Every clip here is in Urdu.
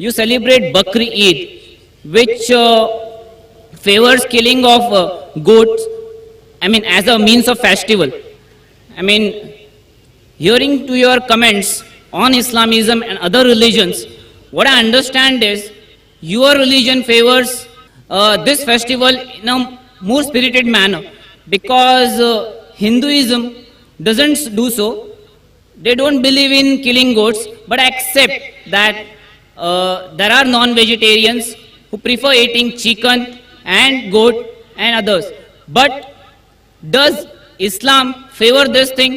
you celebrate Bakri Eid, which favors killing of goats, I mean as a means of festival. I mean, hearing to your comments on Islamism and other religions, what I understand is your religion favors this festival in a more spirited manner, because Hinduism doesn't do so. They don't believe in killing goats, but accept that there are non-vegetarians who prefer eating chicken and goat and others. But does Islam favor this thing?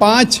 5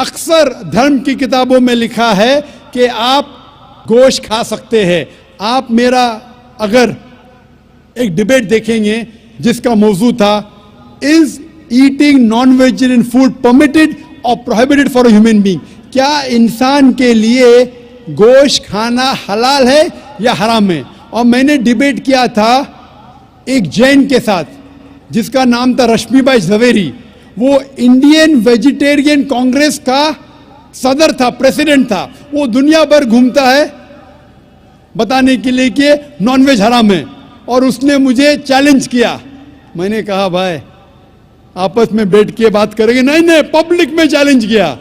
اکثر دھرم کی کتابوں میں لکھا ہے کہ آپ گوشت کھا سکتے ہیں. آپ میرا اگر ایک ڈبیٹ دیکھیں گے جس کا موضوع تھا is eating non vegetarian food permitted اور prohibited for a human being, کیا انسان کے لیے گوشت کھانا حلال ہے یا حرام ہے. اور میں نے ڈیبیٹ کیا تھا ایک جین کے ساتھ جس کا نام تھا رشمی بھائی جھویری. وہ انڈین ویجیٹیرین کانگریس کا صدر تھا, پریسیڈنٹ تھا. وہ دنیا بھر گھومتا ہے بتانے کے لیے کہ نان ویج حرام ہے, اور اس نے مجھے چیلنج کیا. میں نے کہا بھائی آپس میں بیٹھ کے بات کریں گے. نہیں پبلک میں چیلنج کیا,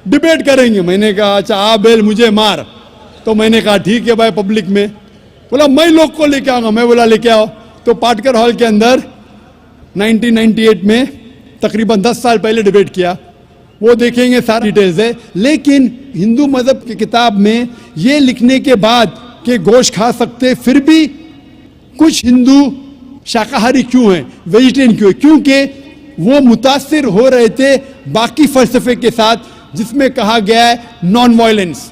ڈیبیٹ کریں گے. میں نے کہا اچھا آ بیل مجھے مار. تو میں نے کہا ٹھیک ہے بھائی پبلک میں. بولا میں لوگ کو لے کے آؤں گا. میں بولا لے کے آؤ. تو پاٹکر ہال کے اندر 1998 میں تقریباً 10 سال پہلے ڈیبیٹ کیا. وہ دیکھیں گے ساری ڈیٹیلز ہے. لیکن ہندو مذہب کی کتاب میں یہ لکھنے کے بعد کہ گوشت کھا سکتے, پھر بھی کچھ ہندو شاکاہاری کیوں ہیں, ویجیٹیرین کیوں ہیں؟ کیونکہ وہ متاثر ہو رہے تھے باقی فلسفے کے ساتھ جس میں کہا گیا ہے نان وائلنس.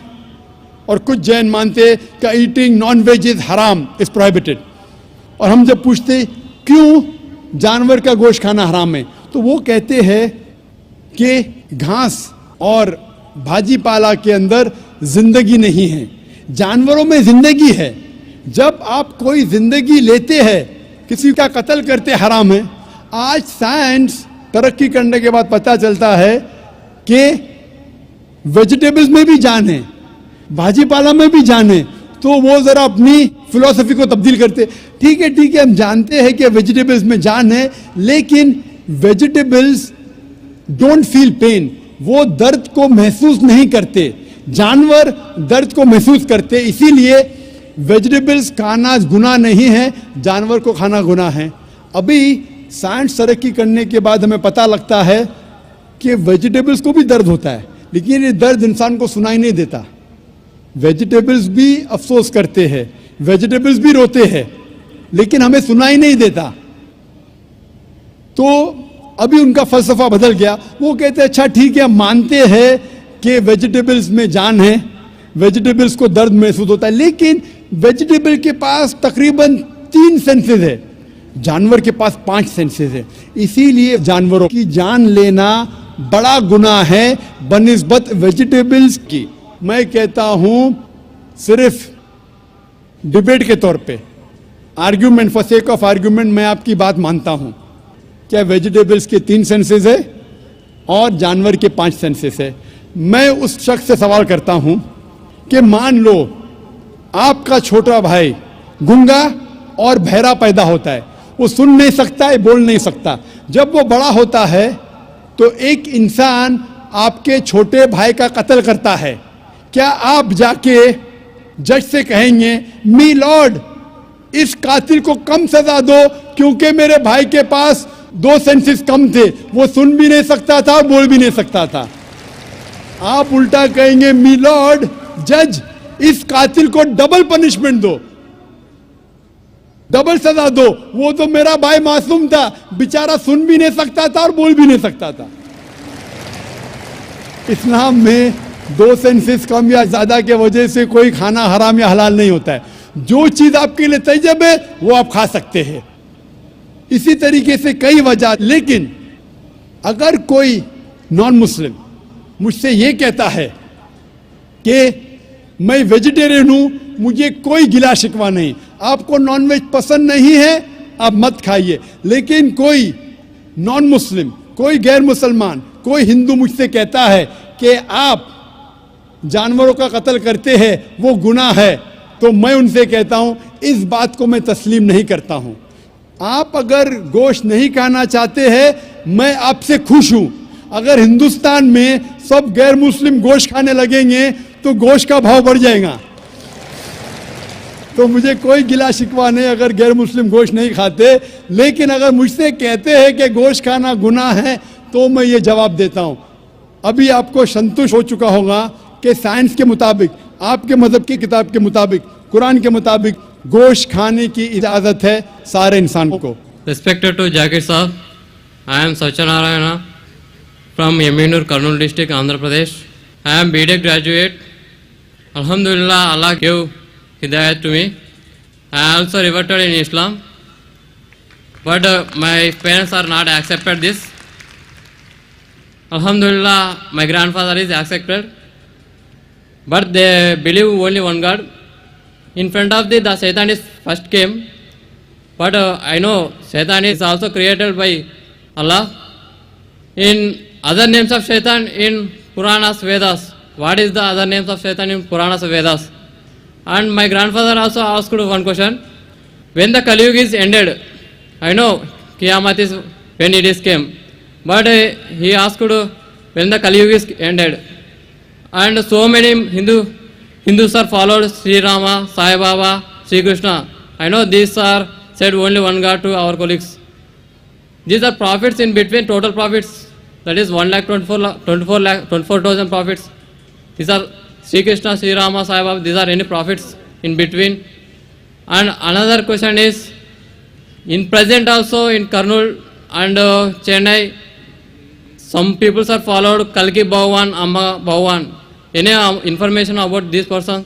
اور کچھ جین مانتے کہ ایٹنگ نان ویج از حرام, از پروہیبٹڈ. اور ہم جب پوچھتے کیوں جانور کا گوشت کھانا حرام ہے, تو وہ کہتے ہیں کہ گھاس اور بھاجی پالا کے اندر زندگی نہیں ہے, جانوروں میں زندگی ہے. جب آپ کوئی زندگی لیتے ہیں, کسی کا قتل کرتے حرام ہے. آج سائنس ترقی کرنے کے بعد پتہ چلتا ہے کہ ویجیٹیبلز میں بھی جان ہے, بھاجی پالا میں بھی جان ہے. تو وہ ذرا اپنی فلسفی کو تبدیل کرتے. ٹھیک ہے ہم جانتے ہیں کہ ویجیٹیبلز میں جان ہے, لیکن ویجیٹیبلز ڈونٹ فیل پین, وہ درد کو محسوس نہیں کرتے. جانور درد کو محسوس کرتے. اسی لیے ویجیٹیبلز کھانا گناہ نہیں ہے, جانور کو کھانا گناہ ہے. ابھی سائنس ترقی کرنے کے بعد ہمیں پتہ لگتا ہے کہ ویجیٹیبلز کو بھی درد ہوتا ہے, لیکن یہ درد انسان کو سنائی نہیں دیتا. ویجیٹیبلز بھی افسوس کرتے ہیں, ویجیٹیبلز بھی روتے ہیں, لیکن ہمیں سنائی نہیں دیتا. تو ابھی ان کا فلسفہ بدل گیا. وہ کہتے ہیں اچھا ٹھیک ہے ہم مانتے ہیں کہ ویجیٹیبلز میں جان ہے, ویجیٹیبلز کو درد محسوس ہوتا ہے, لیکن ویجیٹیبل کے پاس تقریباً 3 سینسز ہے, جانور کے پاس 5 سینسز ہے. اسی لیے جانوروں کی جان لینا بڑا گناہ ہے بنسبت ویجیٹیبلز کی. میں کہتا ہوں صرف ڈیبیٹ کے طور پہ, argument for sake of argument, میں آپ کی بات مانتا ہوں. کیا ویجیٹیبلز کے 3 سینسز ہے اور جانور کے 5 سینسز ہے. میں اس شخص سے سوال کرتا ہوں کہ مان لو آپ کا چھوٹا بھائی گنگا اور بہرا پیدا ہوتا ہے, وہ سن نہیں سکتا ہے, بول نہیں سکتا. جب وہ بڑا ہوتا ہے تو ایک انسان آپ کے چھوٹے بھائی کا قتل کرتا ہے. کیا آپ جا کے جج سے کہیں گے می لارڈ اس قاتل کو کم سزا دو کیونکہ میرے بھائی کے پاس 2 سینسز کم تھے, وہ سن بھی نہیں سکتا تھا, بول بھی نہیں سکتا تھا. آپ الٹا کہیں گے می لارڈ جج اس قاتل کو ڈبل پنشمنٹ دو, ڈبل سزا دو, وہ تو میرا بھائی معصوم تھا, بیچارہ سن بھی نہیں سکتا تھا اور بول بھی نہیں سکتا تھا. اسلام میں 2 سینسز کم یا زیادہ کے وجہ سے کوئی کھانا حرام یا حلال نہیں ہوتا ہے. جو چیز آپ کے لیے طیب ہے وہ آپ کھا سکتے ہیں. اسی طریقے سے کئی وجہ. لیکن اگر کوئی نان مسلم مجھ سے یہ کہتا ہے کہ میں ویجیٹیرین ہوں, مجھے کوئی گلا شکوہ نہیں, آپ کو نان ویج پسند نہیں ہے آپ مت کھائیے. لیکن کوئی نان مسلم, کوئی غیر مسلمان, کوئی ہندو مجھ سے کہتا ہے کہ آپ جانوروں کا قتل کرتے ہیں وہ گناہ ہے, تو میں ان سے کہتا ہوں اس بات کو میں تسلیم نہیں کرتا ہوں. آپ اگر گوشت نہیں کھانا چاہتے ہیں میں آپ سے خوش ہوں. اگر ہندوستان میں سب غیر مسلم گوشت کھانے لگیں گے تو گوشت کا بھاؤ بڑھ جائے گا. تو مجھے کوئی گلا شکوہ نہیں اگر غیر مسلم گوشت نہیں کھاتے. لیکن اگر مجھ سے کہتے ہیں کہ گوشت کھانا گناہ ہے تو میں یہ جواب دیتا ہوں. ابھی آپ کو سنتوش ہو چکا ہوگا کہ سائنس کے مطابق, آپ کے مذہب کی کتاب کے مطابق, قرآن کے مطابق گوشت کھانے کی اجازت ہے سارے انسان کو. Respected to Jakir Saab, I am Sachin Narayana from Yemenur, Kurnool district, Andhra Pradesh. I am BTech graduate. Alhamdulillah, Allah gave Hidayat to me. I also reverted in Islam, but my parents are not accepted this. Alhamdulillah, my grandfather is accepted, but they believe only one God. In front of the Satan is first came, but I know Satan is also created by Allah. In other names of Shaitan in Puranas, Vedas, what is the other names of Shaitan in Puranas, Vedas? And my grandfather also asked one question. When the Kali Yuga is ended, I know Qiyamah is when it is came, but he asked when the Kali Yuga is ended. And so many Hindus are followed Sri Rama, Sai Baba, Sri Krishna. I know these are said only one God to our colleagues. These are prophets in between, total prophets. That is 1,24,000 prophets. These are Sri Krishna, Sri Rama, Sai Baba. These are any prophets in between. And another question is, in present also in Kurnool and Chennai, some people are followed Kalki Bhagwan, Amma Bhagwan. Any information about this person?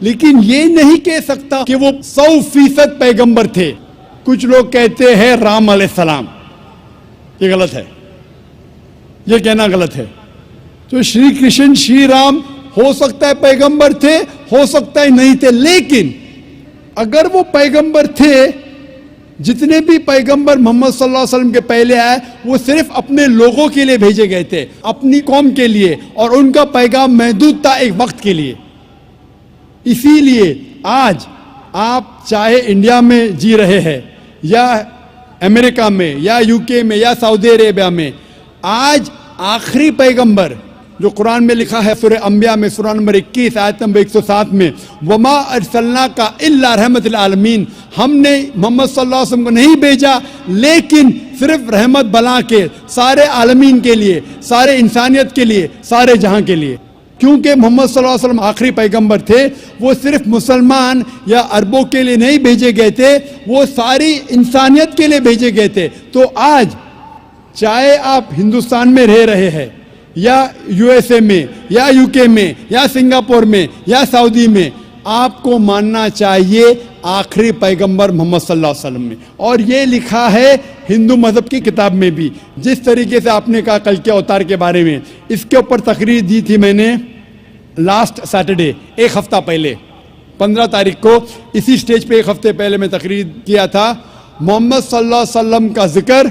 لیکن یہ نہیں کہہ سکتا کہ وہ 100% پیغمبر تھے. کچھ لوگ کہتے ہیں رام علیہ السلام. یہ غلط ہے, یہ کہنا غلط ہے. تو شری کرشن شری رام ہو سکتا ہے پیغمبر تھے, ہو سکتا ہے نہیں تھے, لیکن اگر وہ پیغمبر تھے, جتنے بھی پیغمبر محمد صلی اللہ علیہ وسلم کے پہلے آئے وہ صرف اپنے لوگوں کے لیے بھیجے گئے تھے, اپنی قوم کے لیے, اور ان کا پیغام محدود تھا ایک وقت کے لیے. اسی لیے آج آپ چاہے انڈیا میں جی رہے ہیں یا امریکہ میں یا یو کے میں یا سعودی عربیہ میں, آج آخری پیغمبر جو قرآن میں لکھا ہے سورہ انبیاء میں سورہ نمبر 21 آیت نمبر 107 میں, وما ارسلناک الا رحمت للعالمین, ہم نے محمد صلی اللہ علیہ وسلم کو نہیں بھیجا لیکن صرف رحمت بنا کے سارے عالمین کے لیے, سارے انسانیت کے لیے, سارے جہاں کے لیے. کیونکہ محمد صلی اللہ علیہ وسلم آخری پیغمبر تھے, وہ صرف مسلمان یا عربوں کے لیے نہیں بھیجے گئے تھے, وہ ساری انسانیت کے لیے بھیجے گئے تھے. تو آج چاہے آپ ہندوستان میں رہ رہے ہیں یا یو ایس اے میں یا یو کے میں یا سنگاپور میں یا سعودی میں, آپ کو ماننا چاہیے آخری پیغمبر محمد صلی اللہ علیہ وسلم میں. اور یہ لکھا ہے ہندو مذہب کی کتاب میں بھی. جس طریقے سے آپ نے کہا کل کے اوتار کے بارے میں, اس کے اوپر تقریر دی تھی میں نے لاسٹ سیٹرڈے, ایک ہفتہ پہلے 15 تاریخ کو اسی سٹیج پہ ایک ہفتے پہلے میں تقریر کیا تھا. محمد صلی اللہ علیہ وسلم کا ذکر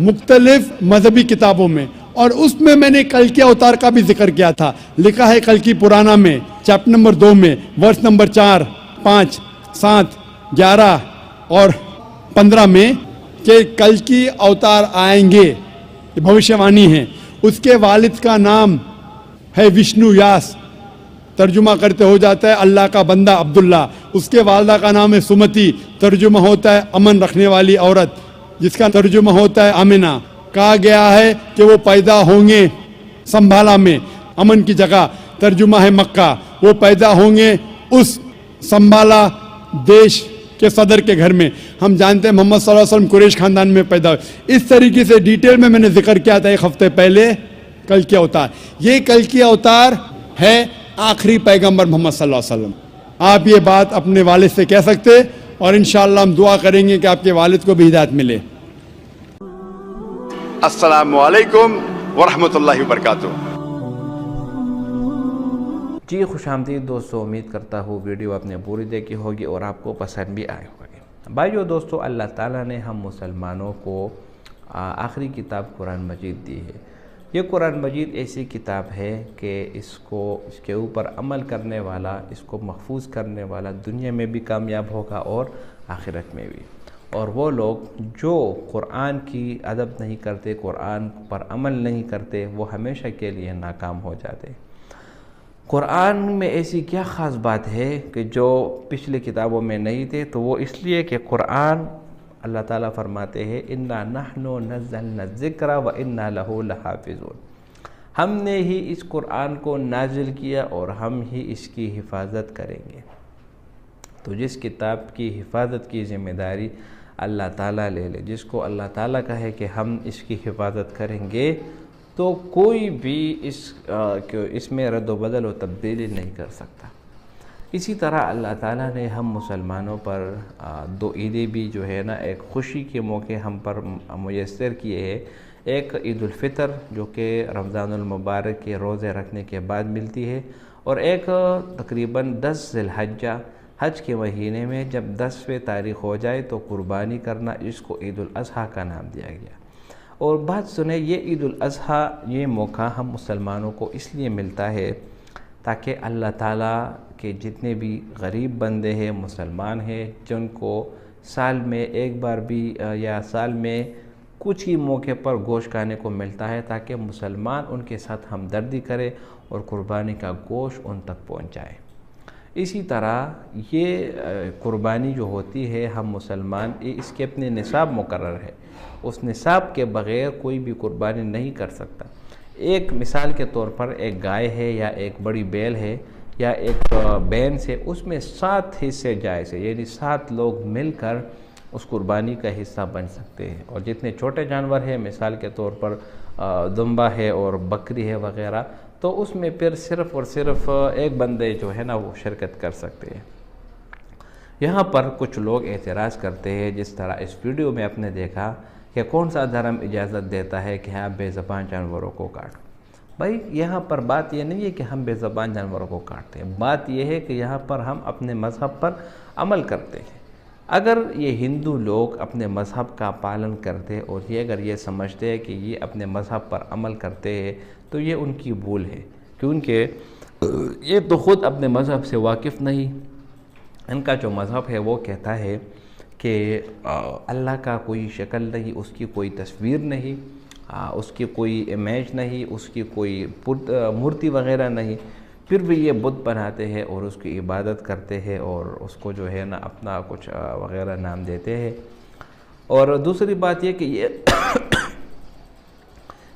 مختلف مذہبی کتابوں میں, اور اس میں نے کل کے اوتار کا بھی ذکر کیا تھا. لکھا ہے کل کی پرانا میں چیپٹر نمبر 2 میں ورس نمبر 4, 5, 7, 11 اور 15 میں کہ کل کی اوتار آئیں گے, یہ بھوشیہ وانی ہے. اس کے والد کا نام ہے وشنو یاس, ترجمہ کرتے ہو جاتا ہے اللہ کا بندہ عبداللہ. اس کے والدہ کا نام ہے سمتی, ترجمہ ہوتا ہے امن رکھنے والی عورت, جس کا ترجمہ ہوتا ہے آمنہ. کہا گیا ہے کہ وہ پیدا ہوں گے سنبھالا میں, امن کی جگہ, ترجمہ ہے مکہ. وہ پیدا ہوں گے اس سنبھالا دیش کے صدر کے گھر میں. ہم جانتے ہیں محمد صلی اللہ علیہ وسلم قریش خاندان میں پیدا ہوئے. اس طریقے سے ڈیٹیل میں نے ذکر کیا تھا ایک ہفتے پہلے کل کی اوتار. یہ کل کی اوتار ہے آخری پیغمبر محمد صلی اللہ علیہ وسلم. آپ یہ بات اپنے والد سے کہہ سکتے, اور انشاءاللہ ہم دعا کریں گے کہ آپ کے والد کو بھی ہدایت ملے. السلام علیکم ورحمۃ اللہ وبرکاتہ. جی خوش آمدید دوستو, امید کرتا ہوں ویڈیو آپ نے پوری دیکھی ہوگی اور آپ کو پسند بھی آئے ہوگی. بھائیو دوستو, اللہ تعالیٰ نے ہم مسلمانوں کو آخری کتاب قرآن مجید دی ہے. یہ قرآن مجید ایسی کتاب ہے کہ اس کے اوپر عمل کرنے والا, اس کو محفوظ کرنے والا دنیا میں بھی کامیاب ہوگا اور آخرت میں بھی. اور وہ لوگ جو قرآن کی ادب نہیں کرتے, قرآن پر عمل نہیں کرتے, وہ ہمیشہ کے لیے ناکام ہو جاتے. قرآن میں ایسی کیا خاص بات ہے کہ جو پچھلی کتابوں میں نہیں تھے؟ تو وہ اس لیے کہ قرآن اللہ تعالیٰ فرماتے ہیں اِنَّا نَحْنُ نَزَّلْنَا الذِّكْرَ وَإِنَّا لَهُ لَحَافِظُونَ. ہم نے ہی اس قرآن کو نازل کیا اور ہم ہی اس کی حفاظت کریں گے. تو جس کتاب کی حفاظت کی ذمہ داری اللہ تعالیٰ لے لے, جس کو اللہ تعالیٰ کہے کہ ہم اس کی حفاظت کریں گے, تو کوئی بھی اس میں رد و بدل و تبدیلی نہیں کر سکتا. اسی طرح اللہ تعالیٰ نے ہم مسلمانوں پر 2 عیدیں بھی جو ہے نا ایک خوشی کے موقع ہم پر میسر کیے ہیں. ایک عید الفطر جو کہ رمضان المبارک کے روزے رکھنے کے بعد ملتی ہے, اور ایک تقریباً 10 ذی الحجہ حج کے مہینے میں جب 10ویں تاریخ ہو جائے تو قربانی کرنا, اس کو عید الاضحیٰ کا نام دیا گیا. اور بات سنیں, یہ عید الاضحیٰ یہ موقع ہم مسلمانوں کو اس لیے ملتا ہے تاکہ اللہ تعالیٰ کے جتنے بھی غریب بندے ہیں, مسلمان ہیں, جن کو سال میں ایک بار بھی یا سال میں کچھ ہی موقع پر گوشت کھانے کو ملتا ہے, تاکہ مسلمان ان کے ساتھ ہمدردی کرے اور قربانی کا گوشت ان تک پہنچائے. اسی طرح یہ قربانی جو ہوتی ہے ہم مسلمان, اس کے اپنے نصاب مقرر ہے. اس نصاب کے بغیر کوئی بھی قربانی نہیں کر سکتا. ایک مثال کے طور پر ایک گائے ہے یا ایک بڑی بیل ہے یا ایک بینس ہے, اس میں 7 حصے جائز ہے, یعنی 7 لوگ مل کر اس قربانی کا حصہ بن سکتے ہیں. اور جتنے چھوٹے جانور ہیں, مثال کے طور پر دمبا ہے اور بکری ہے وغیرہ, تو اس میں پھر صرف اور صرف ایک بندے جو ہے نا وہ شرکت کر سکتے ہیں۔ یہاں پر کچھ لوگ اعتراض کرتے ہیں، جس طرح اس ویڈیو میں آپ نے دیکھا کہ کون سا دھرم اجازت دیتا ہے کہ آپ بے زبان جانوروں کو کاٹو۔ بھائی یہاں پر بات یہ نہیں ہے کہ ہم بے زبان جانوروں کو کاٹتے ہیں، بات یہ ہے کہ یہاں پر ہم اپنے مذہب پر عمل کرتے ہیں۔ اگر یہ ہندو لوگ اپنے مذہب کا پالن کرتے اور یہ اگر یہ سمجھتے ہیں کہ یہ اپنے مذہب پر عمل کرتے ہیں تو یہ ان کی بھول ہے، کیونکہ یہ تو خود اپنے مذہب سے واقف نہیں۔ ان کا جو مذہب ہے وہ کہتا ہے کہ اللہ کا کوئی شکل نہیں، اس کی کوئی تصویر نہیں، اس کی کوئی امیج نہیں، اس کی کوئی مورتی وغیرہ نہیں، پھر بھی یہ بت بناتے ہیں اور اس کی عبادت کرتے ہیں اور اس کو جو ہے نا اپنا کچھ وغیرہ نام دیتے ہیں۔ اور دوسری بات یہ کہ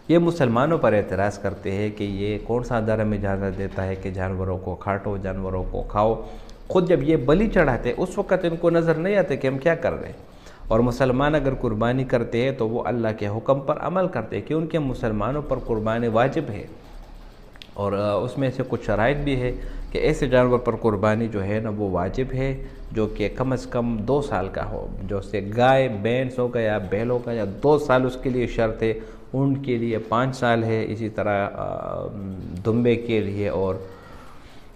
یہ مسلمانوں پر اعتراض کرتے ہیں کہ یہ کون سا دھرم اجازت دیتا ہے کہ جانوروں کو کاٹو، جانوروں کو کھاؤ۔ خود جب یہ بلی چڑھاتے اس وقت ان کو نظر نہیں آتے کہ ہم کیا کر رہے ہیں۔ اور مسلمان اگر قربانی کرتے ہیں تو وہ اللہ کے حکم پر عمل کرتے ہیں، کیونکہ مسلمانوں پر قربانی واجب ہے، اور اس میں سے کچھ شرائط بھی ہے کہ ایسے جانور پر قربانی جو ہے نا وہ واجب ہے جو کہ کم از کم 2 سال کا ہو، جو سے گائے بینس ہو گیا، بیل ہو گیا، 2 سال اس کے لیے شرط ہے، اونٹ کے لیے 5 سال ہے، اسی طرح دمبے کے لیے اور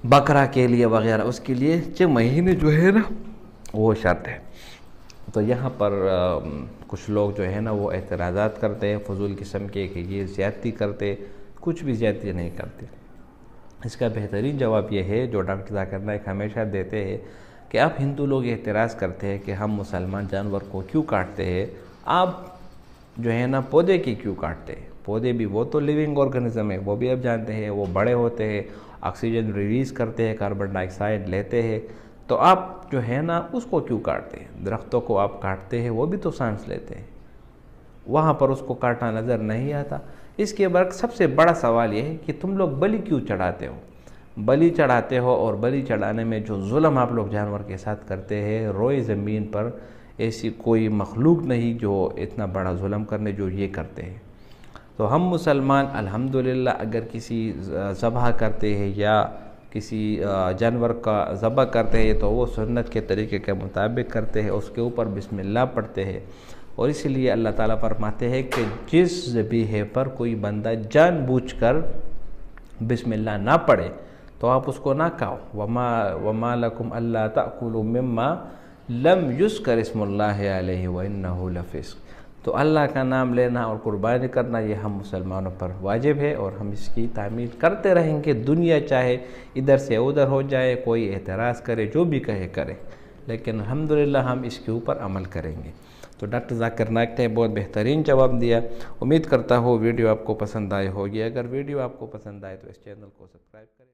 بکرا کے لیے وغیرہ اس کے لیے 6 مہینے جو ہے نا وہ شرط ہے۔ تو یہاں پر کچھ لوگ جو ہے نا وہ اعتراضات کرتے ہیں فضول قسم کے کہ یہ زیادتی کرتے، کچھ بھی زیادتی نہیں کرتے۔ اس کا بہترین جواب یہ ہے جو ڈاکٹر ذاکر نائک ہمیشہ دیتے ہیں کہ آپ ہندو لوگ اعتراض کرتے ہیں کہ ہم مسلمان جانور کو کیوں کاٹتے ہیں، آپ جو ہے نا پودے کی کیوں کاٹتے ہیں؟ پودے بھی وہ تو لیونگ آرگنزم ہے، وہ بھی آپ جانتے ہیں، وہ بڑے ہوتے ہیں، آکسیجن ریلیز کرتے ہیں، کاربن ڈائی آکسائڈ لیتے ہیں، تو آپ جو ہے نا اس کو کیوں کاٹتے ہیں؟ درختوں کو آپ کاٹتے ہیں، وہ بھی تو سانس لیتے ہیں، وہاں پر اس کو کاٹنا نظر نہیں آتا۔ اس کے برعکس سب سے بڑا سوال یہ ہے کہ تم لوگ بلی کیوں چڑھاتے ہو؟ بلی چڑھاتے ہو، اور بلی چڑھانے میں جو ظلم آپ لوگ جانور کے ساتھ کرتے ہیں، روئے زمین پر ایسی کوئی مخلوق نہیں جو اتنا بڑا ظلم کرنے جو یہ کرتے ہیں۔ تو ہم مسلمان الحمدللہ اگر کسی ذبح کرتے ہیں یا کسی جانور کا ذبح کرتے ہیں تو وہ سنت کے طریقے کے مطابق کرتے ہیں، اس کے اوپر بسم اللہ پڑھتے ہیں، اور اسی لیے اللہ تعالیٰ فرماتے ہیں کہ جس ذبیحے پر کوئی بندہ جان بوجھ کر بسم اللہ نہ پڑھے تو آپ اس کو نہ کھاؤ۔ وَمَا لَكُمْ أَلَّا تَأْكُلُوا مِمَّا لَمْ يُذْكَرِ اسْمُ اللَّهِ عَلَيْهِ وَإِنَّهُ لَفِسْقٌ۔ تو اللہ کا نام لینا اور قربانی کرنا یہ ہم مسلمانوں پر واجب ہے، اور ہم اس کی تعمیل کرتے رہیں گے، دنیا چاہے ادھر سے ادھر ہو جائے، کوئی اعتراض کرے، جو بھی کہے کرے، لیکن الحمدللہ ہم اس کے اوپر عمل کریں گے۔ تو ڈاکٹر ذاکر نائک نے بہت بہترین جواب دیا۔ امید کرتا ہوں ویڈیو آپ کو پسند آئی ہوگی۔ اگر ویڈیو آپ کو پسند آئے تو اس چینل کو سبسکرائب کریں۔